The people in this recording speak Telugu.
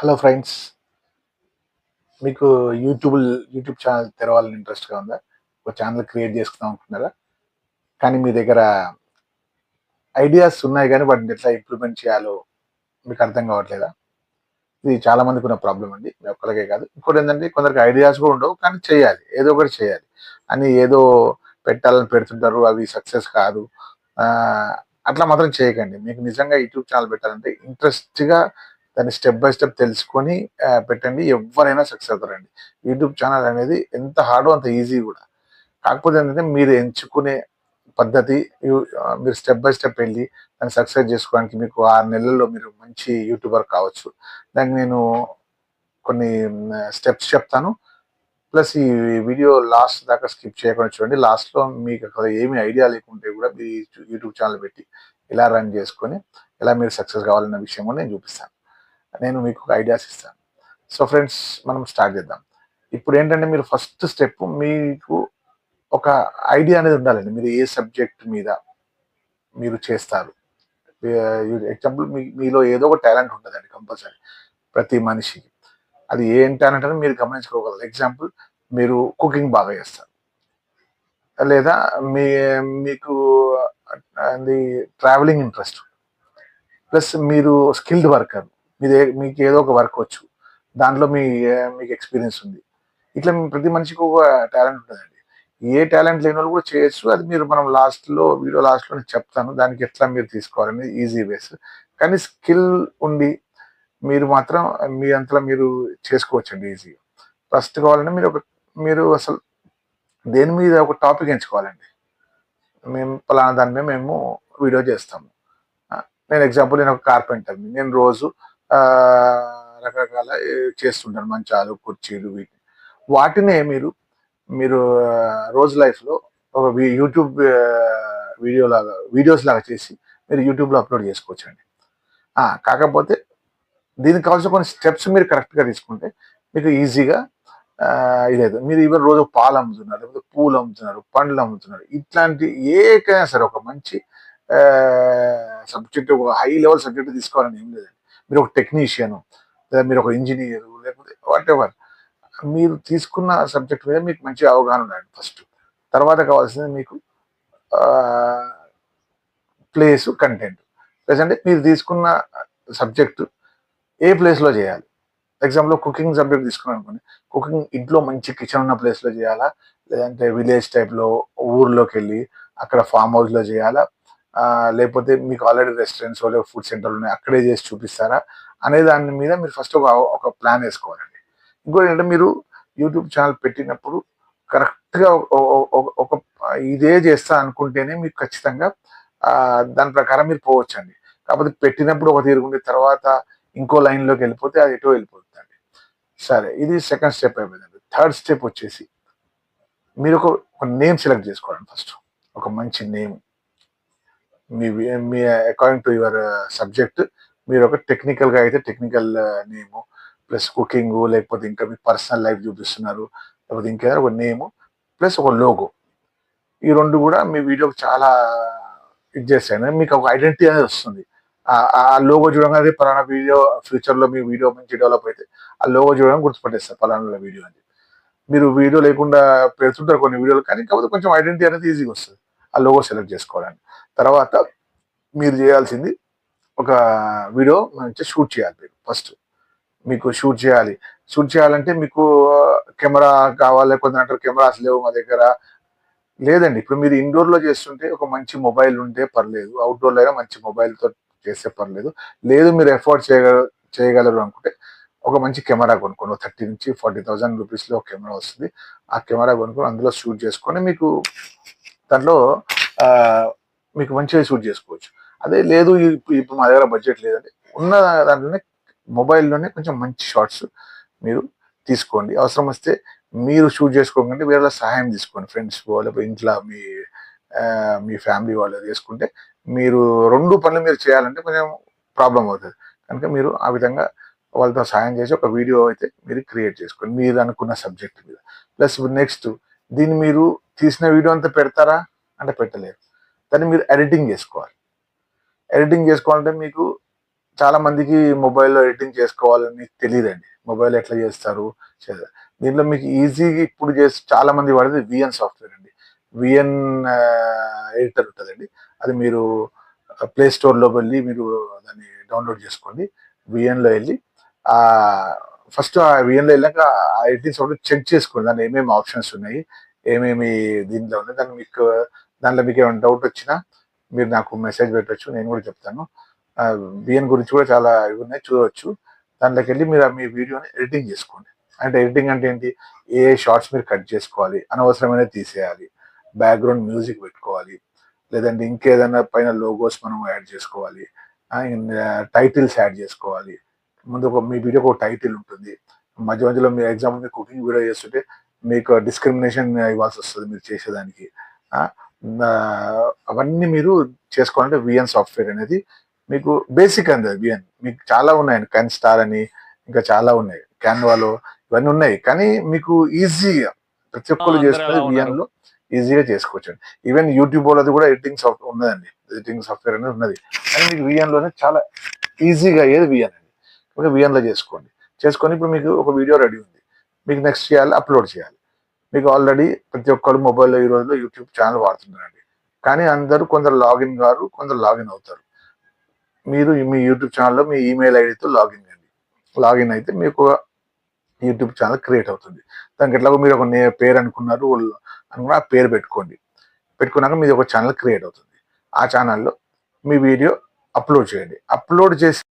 Hello friends. మీకు యూట్యూబ్ యూట్యూబ్ ఛానల్ తెరవాలని ఇంట్రెస్ట్‌గా ఉందా? ఒక ఛానల్ క్రియేట్ చేసుకుందాం అనుకుంటున్నారా? కానీ మీ దగ్గర ఐడియాస్ ఉన్నాయి గానీ వాటిని ఎట్లా ఇంప్లిమెంట్ చేయాలో మీకు అర్థం కావట్లేదా? ఇది చాలా మందికున్న ప్రాబ్లమ్ అండి. మీ ఒక్కళ్ళకే కాదు. ఇంకోటేంటంటే కొందరికి ఐడియాస్ కూడా ఉండవు. కానీ చేయాలి. ఏదో ఒకటి చేయాలి. అని ఏదో పెట్టాలని పెడుతుంటారు. అవి సక్సెస్ కాదు. ఆహ్, అట్లా మాత్రం చేయకండి. మీకు నిజంగా యూట్యూబ్ ఛానల్ పెట్టాలంటే ఇంట్రెస్ట్‌గా దాన్ని స్టెప్ బై స్టెప్ తెలుసుకొని పెట్టండి. ఎవ్వరైనా సక్సెస్ అవుతారండి. యూట్యూబ్ ఛానల్ అనేది ఎంత హార్డో అంత ఈజీ గూడా. కాకపోతే ఏంటంటే మీరు ఎంచుకునే పద్ధతి మీరు స్టెప్ బై స్టెప్ వెళ్ళి దాన్ని సక్సెస్ చేసుకోవడానికి మీకు 6 నెలల్లో మీరు మంచి యూట్యూబర్ కావచ్చు. దానికి నేను కొన్ని స్టెప్స్ చెప్తాను. ప్లస్ ఈ వీడియో లాస్ట్ దాకా స్కిప్ చేయకుండా చూడండి. లాస్ట్‌లో మీకు అక్కడ ఏమి ఐడియా లేకుంటే కూడా మీ యూట్యూబ్ ఛానల్ పెట్టి ఎలా రన్ చేసుకొని, ఎలా మీరు సక్సెస్ కావాలన్న విషయం కూడా నేను చూపిస్తాను. నేను మీకు ఐడియాస్ ఇస్తాను. సో ఫ్రెండ్స్, మనం స్టార్ట్ చేద్దాం. ఇప్పుడేంటంటే మీరు ఫస్ట్ స్టెప్ మీకు ఒక ఐడియా అనేది ఉండాలండి. మీరు ఏ సబ్జెక్ట్ మీద మీరు చేస్తారు. ఎగ్జాంపుల్ మీలో ఏదో ఒక టాలెంట్ ఉంటదండి కంపల్సరీ ప్రతి మనిషికి. అది ఏం టాలెంట్ అని మీరు గమనించుకోగలరు. ఎగ్జాంపుల్, మీరు కుకింగ్ బాగా చేస్తారు. లేదా మీ మీకు అది ట్రావెలింగ్ ఇంట్రెస్ట్. ప్లస్ మీరు స్కిల్డ్ వర్కర్. మీకు ఏదో ఒక వర్క్ వచ్చు. దాంట్లో మీకు ఎక్స్‌పీరియన్స్ ఉంది. ఇట్లా ప్రతి మనిషికి ఒక టాలెంట్ ఉంటదండి. ఏ టాలెంట్ లేనోళ్ళు కూడా చేయొచ్చు. అది మనం వీడియో లాస్ట్‌లో నేను చెప్తాను. దానికి ఎట్లా మీరు తీసుకోవాలనేది ఈజీ వేస్. కానీ స్కిల్ ఉండి మీరు మాత్రం మీ అంతలో మీరు చేసుకోవచ్చండి ఈజీగా. ఫస్ట్ కావాలంటే మీరు అసలు దేని మీద ఒక టాపిక్ ఎంచుకోవాలండి. మేము పలానా దాని మీద మేము వీడియో చేస్తాము. నేను ఒక కార్పెంటర్‌ని. నేను రోజు రకరకాల చేస్తుంటాను. మంచాలు, కుర్చీలు వీటిని. వాటినే మీరు రోజు లైఫ్‌లో ఒక యూట్యూబ్ వీడియోస్ లాగా చేసి మీరు యూట్యూబ్‌లో అప్‌లోడ్ చేసుకోవచ్చండి. కాకపోతే దీనికి కావాల్సిన కొన్ని స్టెప్స్ మీరు కరెక్ట్‌గా తీసుకుంటే మీకు ఈజీగా ఇదైతే మీరు ఈవెన్ రోజు పాలు అమ్ముతున్నారు, లేకపోతే పూలు అమ్ముతున్నారు, పండ్లు అమ్ముతున్నారు. ఇట్లాంటి ఏకైనా సరే ఒక మంచి సబ్జెక్ట్, ఒక హై లెవెల్ సబ్జెక్ట్ తీసుకోవాలని ఏం లేదండి. మీరు ఒక టెక్నీషియను, లేదా మీరు ఒక ఇంజినీరు, లేకపోతే వాటెవర్. మీరు తీసుకున్న సబ్జెక్ట్ మీద మీకు మంచి అవగాహన ఉండాలి ఫస్ట్. తర్వాత కావాల్సింది మీకు ఆహ్, ప్లేసు, కంటెంట్. ప్లస్ అంటే మీరు తీసుకున్న సబ్జెక్ట్ ఏ ప్లేస్‌లో చేయాలి. ఎగ్జాంపుల్, కుకింగ్ సబ్జెక్ట్ తీసుకున్నారనుకోండి. కుకింగ్ ఇంట్లో మంచి కిచెన్ ఉన్న ప్లేస్‌లో చేయాలా? లేదంటే విలేజ్ టైప్‌లో ఊర్లోకెళ్ళి అక్కడ ఫార్మ్ హౌస్‌లో చేయాలా? లేకపోతే మీకు ఆల్రెడీ రెస్టారెంట్సో లేకపోతే ఫుడ్ సెంటర్‌లు ఉన్నాయి. అక్కడే చేసి చూపిస్తారా? అనే దాని మీద మీరు ఫస్ట్ ఒక ప్లాన్ ఏసుకోవాలండి. ఇంకోటేంటంటే మీరు యూట్యూబ్ ఛానల్ పెట్టినప్పుడు కరెక్ట్‌గా ఒక ఇదే చేస్తా అనుకుంటేనే మీకు ఖచ్చితంగా దాని ప్రకారం మీరు పోవచ్చండి. కాకపోతే పెట్టినప్పుడు ఒక తీరుగుండి తర్వాత ఇంకో లైన్‌లోకెళ్ళిపోతే అది ఎటో వెళ్ళిపోతుందండి. సరే, ఇది సెకండ్ స్టెప్ అయిపోయిందండి. థర్డ్ స్టెప్ వచ్చేసి ఒక నేమ్ సెలెక్ట్ చేసుకోవాలండి ఫస్ట్. ఒక మంచి name. Me me according to your subject మీరొక టెక్నికల్‌గా అయితే టెక్నికల్ నేము, ప్లస్ కుకింగు, లేకపోతే ఇంకా మీ పర్సనల్ లైఫ్ చూపిస్తున్నారు. లేకపోతే ఇంకేదైనా ఒక నేము, ప్లస్ ఒక లోగో. ఈ 2 కూడా మీ వీడియోకి చాలా ఇది చేస్తాయండి. మీకు ఒక ఐడెంటిటీ అనేది వస్తుంది. ఆ లోగో చూడంగానే పలానా వీడియో ఫ్యూచర్‌లో మీ వీడియో మంచి డెవలప్ అయితే ఆ లోగో చూడంగానే గుర్తుపట్టేస్తారు పలానా వీడియో అని. మీరు వీడియో లేకుండా పెడుతుంటారు కొన్ని వీడియోలు, కానీ కాకపోతే కొంచెం ఐడెంటిటీ అనేది ఈజీగా వస్తుంది. ఆ లోగో సెలెక్ట్ చేసుకోవడానికి. తర్వాత మీరు చేయాల్సింది ఒక వీడియో మంచిగా షూట్ చేయాలి మీరు ఫస్ట్. మీకు షూట్ చేయాలి. షూట్ చేయాలంటే మీకు కెమెరా కావాలి. కొందరంటారు కెమెరాస్ లేవు మా దగ్గర. లేదండి. ఇప్పుడు మీరు ఇండోర్‌లో చేస్తుంటే ఒక మంచి మొబైల్ ఉంటే పర్లేదు. ఔట్‌డోర్‌లో అయినా మంచి మొబైల్‌తో చేస్తే పర్లేదు. లేదు, మీరు ఎఫోర్డ్ చేయగలరు అనుకుంటే ఒక మంచి కెమెరా కొనుక్కోండి. 30,000-40,000 రూపీస్‌లో ఒక కెమెరా వస్తుంది. ఆ కెమెరా కొనుక్కొని అందులో షూట్ చేసుకొని మీకు దాంట్లో ఆహ్, మీకు మంచిగా షూట్ చేసుకోవచ్చు. అదే లేదు, ఇప్పుడు మా దగ్గర బడ్జెట్ లేదంటే ఉన్న దాంట్లోనే మొబైల్‌లోనే కొంచెం మంచి షాట్స్ మీరు తీసుకోండి. అవసరమొస్తే మీరు షూట్ చేసుకోకండి, వేరేళ్ళ సహాయం తీసుకోండి. ఫ్రెండ్స్‌కో లేకపోతే ఇంట్ల మీ ఫ్యామిలీ వాళ్ళు చేసుకుంటే మీరు 2 పనులు మీరు చేయాలంటే కొంచెం ప్రాబ్లమ్ అవుతది. కనుక మీరు ఆ విధంగా వాళ్ళతో సహాయం చేసి ఒక వీడియో అయితే మీరు క్రియేట్ చేసుకోండి. మీరు అనుకున్న సబ్జెక్ట్ మీద. ప్లస్ నెక్స్ట్, దీన్ని మీరు తీసిన వీడియో అంతా పెడతారా? అంటే పెట్టలేరు. దాన్ని మీరు ఎడిటింగ్ చేసుకోవాలి. ఎడిటింగ్ చేసుకోవాలంటే మీకు చాలా మందికి మొబైల్లో ఎడిటింగ్ చేసుకోవాలని తెలియదండి. మొబైల్ ఎట్లా చేస్తారు? దీంట్లో మీకు ఈజీగా ఇప్పుడు చాలా మంది వాడేది విఎన్ సాఫ్ట్‌వేర్ అండి. విఎన్ ఎడిటర్ ఉంటదండి. అది మీరు ప్లే స్టోర్‌లో వెళ్లి మీరు దాన్ని డౌన్‌లోడ్ చేసుకోండి. విఎన్‌లో ఎళ్లి ఫస్ట్ ఆ విఎన్‌లో ఎళ్ళాక ఆ ఎడిటింగ్ సాఫ్ట్‌వేర్ చెక్ చేసుకోండి. దాంట్లో ఏమేమి ఆప్షన్స్ ఉన్నాయి? ఏమేమి దీంట్లో ఉన్నాయి? దాంట్లో మీకేమైనా డౌట్ వచ్చినా మీరు నాకు మెసేజ్ పెట్టొచ్చు. నేను కూడా చెప్తాను. విఎన్ గురించి కూడా చాలా ఇవి ఉన్నాయి చూడవచ్చు. దాంట్లోకెళ్ళి మీరు మీ వీడియోని ఎడిటింగ్ చేసుకోండి. అంటే ఎడిటింగ్ అంటే ఏంటి? ఏ షార్ట్స్ మీరు కట్ చేసుకోవాలి, అనవసరమైనవి తీసేయాలి, బ్యాక్‌గ్రౌండ్ మ్యూజిక్ పెట్టుకోవాలి, లేదంటే ఇంకేదైనా పైన లోగోస్ మనం యాడ్ చేసుకోవాలి, టైటిల్స్ యాడ్ చేసుకోవాలి. ముందు మీ వీడియోకి ఒక టైటిల్ ఉంటుంది. మధ్య మధ్యలో మీ ఎగ్జాంపుల్ మీరు కుకింగ్ వీడియో చేస్తుంటే మీకు డిస్క్రిమినేషన్ ఇవ్వాల్సి వస్తుంది మీరు చేసేదానికి. అవన్నీ మీరు చేసుకోవాలంటే విఎన్ సాఫ్ట్‌వేర్ అనేది మీకు బేసిక్ అండి. విఎన్ మీకు చాలా ఉన్నాయండి. కెన్ స్టార్ అని ఇంకా చాలా ఉన్నాయి. క్యాన్వాలో ఇవన్నీ ఉన్నాయి. కానీ మీకు ఈజీగా ప్రతి ఒక్కళ్ళు అందరూ ఎలా చేసుకునేది ఉన్నారు? విఎన్‌లో ఈజీగా చేసుకోవచ్చండి. ఈవెన్ యూట్యూబ్ వాళ్ళది కూడా ఎడిటింగ్ ఉన్నదండి. ఎడిటింగ్ సాఫ్ట్‌వేర్ అనేది ఉన్నది. కానీ మీకు విఎన్‌లోనే చాలా ఈజీగా అయ్యేది విఎన్ అండి. కాబట్టి విఎన్‌లో చేసుకోండి. చేసుకొని ఇప్పుడు మీకు ఒక వీడియో రెడీ ఉంది. మీకు నెక్స్ట్ చేయాలి, అప్లోడ్ చేయాలి. మీకు ఆల్రెడీ ప్రతి ఒక్కరు మొబైల్‌లో ఈ రోజుల్లో యూట్యూబ్ ఛానల్ వాడుతున్నారండి. కానీ అందరూ కొందరు లాగిన్ గారు, కొందరు లాగిన్ అవుతారు. మీరు మీ యూట్యూబ్ ఛానల్‌లో మీ ఈమెయిల్ ఐడీతో లాగిన్ కండి. లాగిన్ అయితే మీకు యూట్యూబ్ ఛానల్ క్రియేట్ అవుతుంది. దానికి ఎట్లాగో మీరు ఒక పేరు అనుకున్నారు అనుకున్న ఆ పేరు పెట్టుకోండి. పెట్టుకున్నాక మీది ఒక ఛానల్ క్రియేట్ అవుతుంది. ఆ ఛానల్‌లో మీ వీడియో అప్లోడ్ చేయండి. అప్లోడ్ చేసి